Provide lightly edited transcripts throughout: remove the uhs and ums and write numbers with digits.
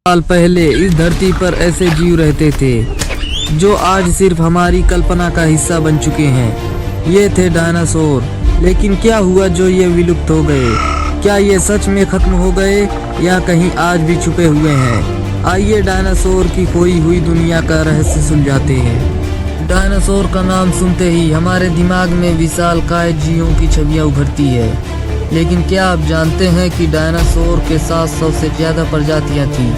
साल पहले इस धरती पर ऐसे जीव रहते थे जो आज सिर्फ हमारी कल्पना का हिस्सा बन चुके हैं। ये थे डायनासोर। लेकिन क्या हुआ जो ये विलुप्त हो गए? क्या ये सच में खत्म हो गए या कहीं आज भी छुपे हुए हैं? आइए डायनासोर की खोई हुई दुनिया का रहस्य सुलझाते हैं। डायनासोर का नाम सुनते ही हमारे दिमाग में विशालकाय जीवों की छवियां उभरती है। लेकिन क्या आप जानते हैं कि डायनासोर के 700 से ज़्यादा प्रजातियां थीं?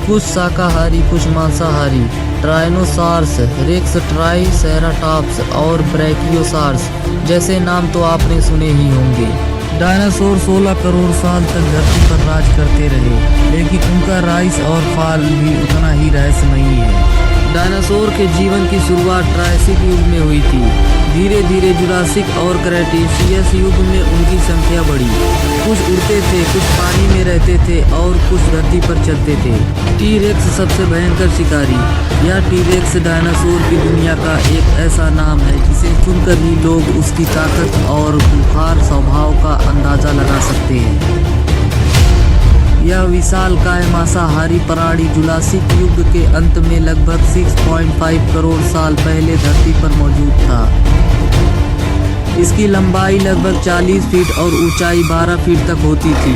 कुछ शाकाहारी, कुछ मांसाहारी। ट्राइनोसार्स, रेक्स, ट्राइसेराटॉप्स और ब्रैकियोसार्स जैसे नाम तो आपने सुने ही होंगे। डायनासोर 16 करोड़ साल तक धरती पर राज करते रहे, लेकिन उनका राइज और फॉल भी उतना ही रहस्यमयी है। डायनासोर के जीवन की शुरुआत ट्रायसिक युग में हुई थी। धीरे धीरे जुरासिक और क्रेटेशियस युग में उनकी संख्या बढ़ी। कुछ उड़ते थे, कुछ पानी में रहते थे और कुछ धरती पर चलते थे। टी-रेक्स सबसे भयंकर शिकारी। यह टी-रेक्स डायनासोर की दुनिया का एक ऐसा नाम है जिसे सुनकर ही लोग उसकी ताकत और खूंखार स्वभाव का अंदाजा लगा सकते हैं। यह विशालकाय मांसाहारी प्राणी जुरासिक युग के अंत में लगभग 6.5 करोड़ साल पहले धरती पर मौजूद था। इसकी लंबाई लगभग 40 फीट और ऊंचाई 12 फीट तक होती थी,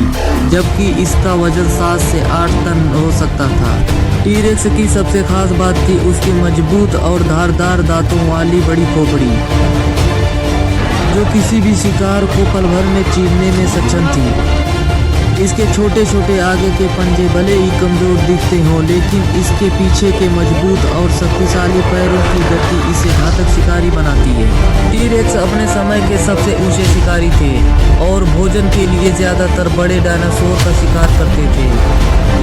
जबकि इसका वजन 7 से 8 टन हो सकता था। टी-रेक्स की सबसे खास बात थी उसकी मजबूत और धारदार दांतों वाली बड़ी खोपड़ी, जो किसी भी शिकार को पल भर में चीरने में सक्षम थी। इसके छोटे छोटे आगे के पंजे भले ही कमजोर दिखते हों, लेकिन इसके पीछे के मजबूत और शक्तिशाली पैरों की गति इसे घातक शिकारी बनाती है। टी-रेक्स अपने समय के सबसे ऊंचे शिकारी थे और भोजन के लिए ज्यादातर बड़े डायनासोर का शिकार करते थे।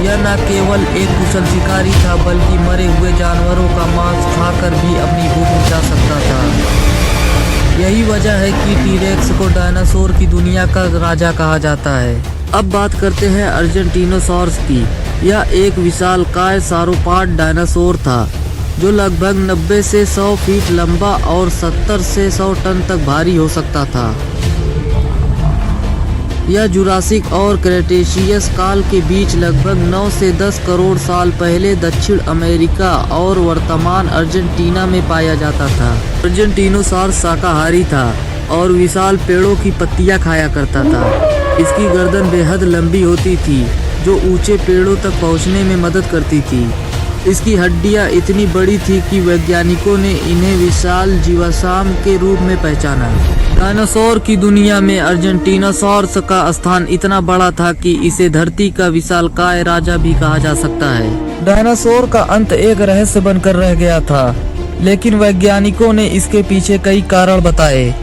यह न केवल एक कुशल शिकारी था, बल्कि मरे हुए जानवरों का मांस खाकर भी अपनी भूख मिटा सकता था। यही वजह है कि टी-रेक्स को डायनासोर की दुनिया का राजा कहा जाता है। अब बात करते हैं अर्जेंटीनोसॉर्स की। यह एक विशालकाय sauropod डायनासोर था जो लगभग 90 से 100 फीट लंबा और 70 से 100 टन तक भारी हो सकता था। यह जुरासिक और क्रेटेशियस काल के बीच लगभग 9 से 10 करोड़ साल पहले दक्षिण अमेरिका और वर्तमान अर्जेंटीना में पाया जाता था। अर्जेंटीनोसॉर्स शाकाहारी था और विशाल पेड़ों की पत्तियां खाया करता था। इसकी गर्दन बेहद लंबी होती थी, जो ऊंचे पेड़ों तक पहुंचने में मदद करती थी। इसकी हड्डियां इतनी बड़ी थी कि वैज्ञानिकों ने इन्हें विशाल जीवाश्म के रूप में पहचाना। डायनासोर की दुनिया में अर्जेंटीनोसॉर्स का स्थान इतना बड़ा था कि इसे धरती का विशालकाय राजा भी कहा जा सकता है। डायनासोर का अंत एक रहस्य बनकर रह गया था, लेकिन वैज्ञानिकों ने इसके पीछे कई कारण बताए।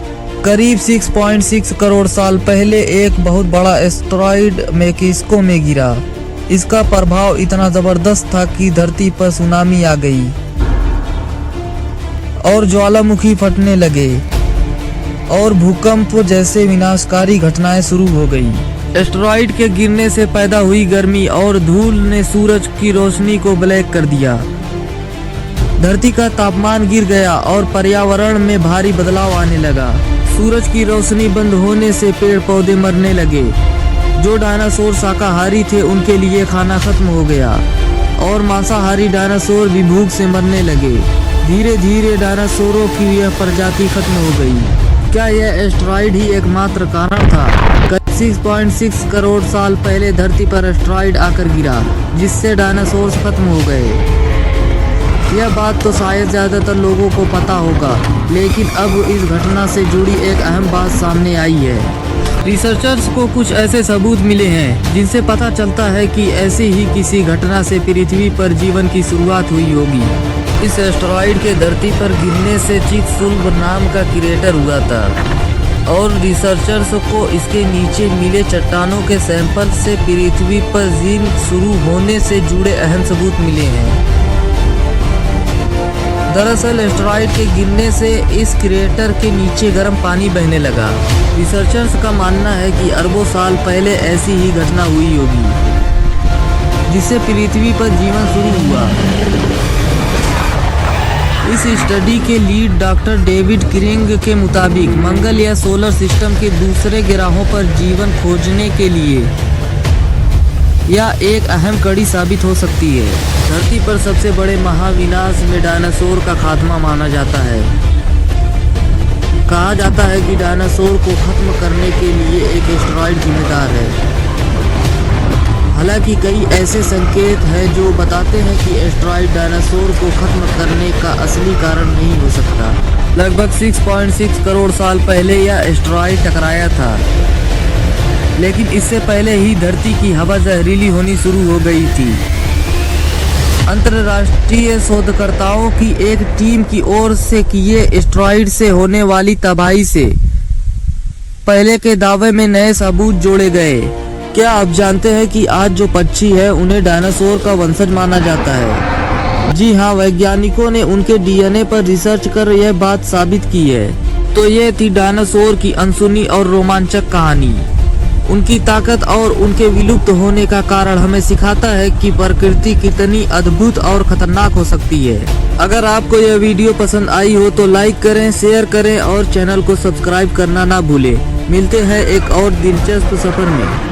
करीब 6.6 करोड़ साल पहले एक बहुत बड़ा एस्टेरॉयड मैक्सिको में गिरा। इसका प्रभाव इतना जबरदस्त था कि धरती पर सुनामी आ गई और ज्वालामुखी फटने लगे और भूकंप जैसे विनाशकारी घटनाएं शुरू हो गई। एस्टेरॉयड के गिरने से पैदा हुई गर्मी और धूल ने सूरज की रोशनी को ब्लैक कर दिया। धरती का तापमान गिर गया और पर्यावरण में भारी बदलाव आने लगा। सूरज की रोशनी बंद होने से पेड़ पौधे मरने लगे। जो डायनासोर शाकाहारी थे उनके लिए खाना खत्म हो गया और मांसाहारी डायनासोर भी भूख से मरने लगे। धीरे धीरे डायनासोरों की यह प्रजाति खत्म हो गई। क्या यह एस्टेरॉयड ही एकमात्र कारण था? 6.6 करोड़ साल पहले धरती पर एस्टेरॉयड आकर गिरा, जिससे डायनासोर खत्म हो गए। यह बात तो शायद ज़्यादातर लोगों को पता होगा, लेकिन अब इस घटना से जुड़ी एक अहम बात सामने आई है। रिसर्चर्स को कुछ ऐसे सबूत मिले हैं जिनसे पता चलता है कि ऐसी ही किसी घटना से पृथ्वी पर जीवन की शुरुआत हुई होगी। इस एस्टेरॉयड के धरती पर गिरने से चिकसुल्ब नाम का क्रेटर हुआ था और रिसर्चर्स को इसके नीचे मिले चट्टानों के सैंपल से पृथ्वी पर जीवन शुरू होने से जुड़े अहम सबूत मिले हैं। दरअसल एस्टेरॉयड के गिरने से इस क्रेटर के नीचे गर्म पानी बहने लगा। रिसर्चर्स का मानना है कि अरबों साल पहले ऐसी ही घटना हुई होगी, जिससे पृथ्वी पर जीवन शुरू हुआ। इस स्टडी के लीड डॉक्टर डेविड क्रिंग के मुताबिक मंगल या सोलर सिस्टम के दूसरे ग्रहों पर जीवन खोजने के लिए या एक अहम कड़ी साबित हो सकती है। धरती पर सबसे बड़े महाविनाश में डायनासोर का खात्मा माना जाता है। कहा जाता है कि डायनासोर को खत्म करने के लिए एक एस्टेरॉयड जिम्मेदार है। हालांकि कई ऐसे संकेत हैं जो बताते हैं कि एस्टेरॉयड डायनासोर को खत्म करने का असली कारण नहीं हो सकता। लगभग 6.6 करोड़ साल पहले यह एस्टेरॉयड टकराया था, लेकिन इससे पहले ही धरती की हवा जहरीली होनी शुरू हो गई थी। अंतर्राष्ट्रीय शोधकर्ताओं की एक टीम की ओर से किए एस्टेरॉयड से होने वाली तबाही से पहले के दावे में नए सबूत जोड़े गए। क्या आप जानते हैं कि आज जो पक्षी है उन्हें डायनासोर का वंशज माना जाता है? जी हाँ, वैज्ञानिकों ने उनके डीएनए पर रिसर्च कर यह बात साबित की है। तो ये थी डायनासोर की अनसुनी और रोमांचक कहानी। उनकी ताकत और उनके विलुप्त होने का कारण हमें सिखाता है कि प्रकृति कितनी अद्भुत और खतरनाक हो सकती है। अगर आपको यह वीडियो पसंद आई हो तो लाइक करें, शेयर करें और चैनल को सब्सक्राइब करना ना भूलें। मिलते हैं एक और दिलचस्प सफर में।